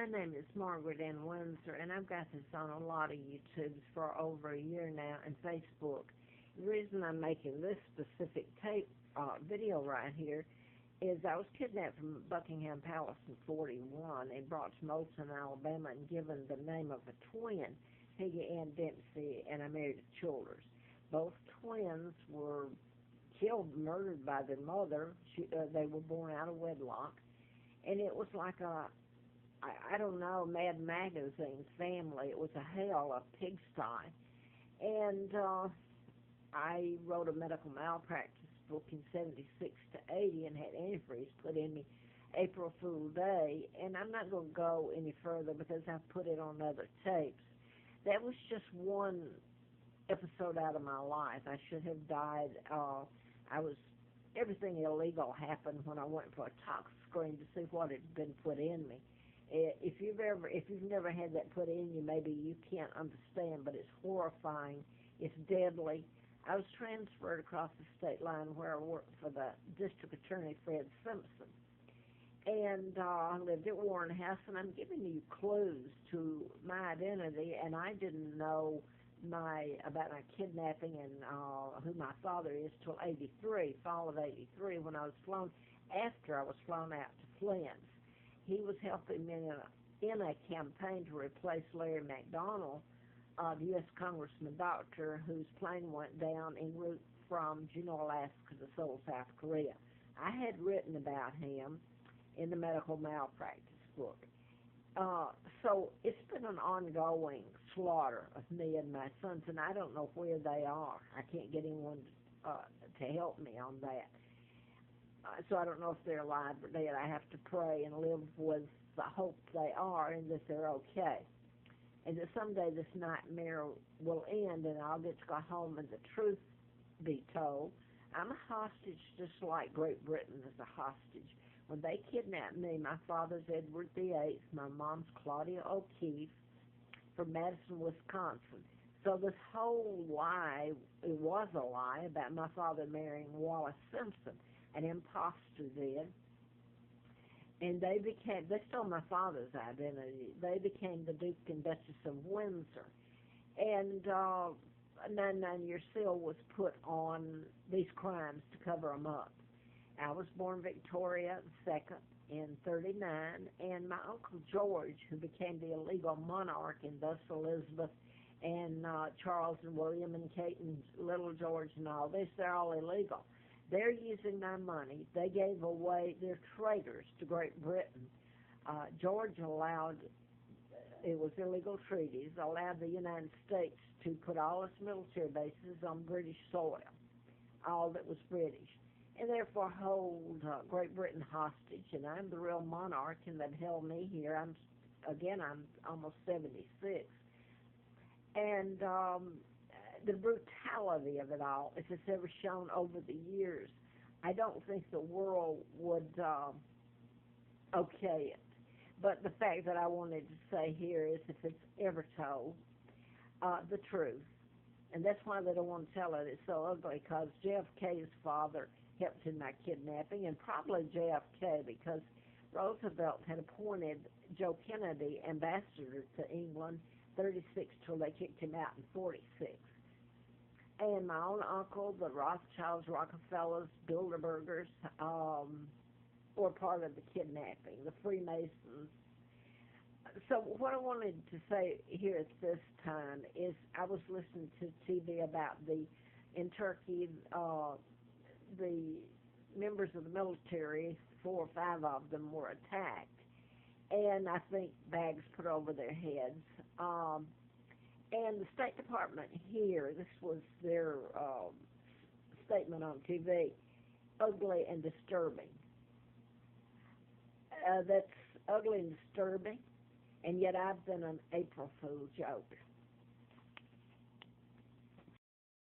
My name is Margaret Ann Windsor, and I've got this on a lot of YouTubes for over a year now, and Facebook. The reason I'm making this specific video right here is I was kidnapped from Buckingham Palace in '41 and brought to Moulton, Alabama, and given the name of a twin, Peggy Ann Dempsey, and I married a Childers. Both twins were murdered by their mother. They were born out of wedlock, and it was like I don't know, Mad Magazine family. It was a hell, a pigsty. And I wrote a medical malpractice book in '76 to '80 and had antifreeze put in me April Fool Day. And I'm not going to go any further because I've put it on other tapes. That was just one episode out of my life. I should have died. Everything illegal happened when I went for a tox screen to see what had been put in me. If you've never had that put in you, maybe you can't understand, but it's horrifying. It's deadly. I was transferred across the state line where I worked for the district attorney, Fred Simpson. And I lived at Warren House, and I'm giving you clues to my identity, and I didn't know about my kidnapping and who my father is till '83, fall of '83, when I was flown, after I was flown out to Flint. He was helping me in a campaign to replace Larry McDonald, the U.S. Congressman doctor, whose plane went down en route from Juneau, Alaska to Seoul, South Korea. I had written about him in the medical malpractice book. So it's been an ongoing slaughter of me and my sons, and I don't know where they are. I can't get anyone to help me on that. So I don't know if they're alive or dead. I have to pray and live with the hope they are and that they're okay. And that someday this nightmare will end and I'll get to go home and the truth be told. I'm a hostage just like Great Britain is a hostage. When they kidnapped me, my father's Edward VIII, my mom's Claudia O'Keefe from Madison, Wisconsin. So this whole lie, it was a lie about my father marrying Wallace Simpson, an imposter did. And they stole my father's identity. They became the Duke and Duchess of Windsor. And a 99-year seal was put on these crimes to cover them up. I was born Victoria II in '39, and my Uncle George, who became the illegal monarch, and thus Elizabeth and Charles and William and Kate and little George and all this, they're all illegal. They're using my money. They gave away, they're traitors to Great Britain. George allowed, it was illegal treaties, allowed the United States to put all its military bases on British soil, all that was British, and therefore hold Great Britain hostage. And I'm the real monarch, and they've held me here. I'm almost 76. And the brutality of it all, if it's ever shown over the years, I don't think the world would okay it. But the fact that I wanted to say here is, if it's ever told, the truth. And that's why they don't want to tell it. It's so ugly, because JFK's father helped in my kidnapping, and probably JFK, because Roosevelt had appointed Joe Kennedy ambassador to England 36 till they kicked him out in 46. And my own uncle, the Rothschilds, Rockefellers, Bilderbergers, were part of the kidnapping, the Freemasons. So what I wanted to say here at this time is, I was listening to TV about in Turkey, the members of the military, 4 or 5 of them were attacked, and I think bags put over their heads. And the State Department here, this was their statement on TV, ugly and disturbing. That's ugly and disturbing, and yet I've been an April Fool joke.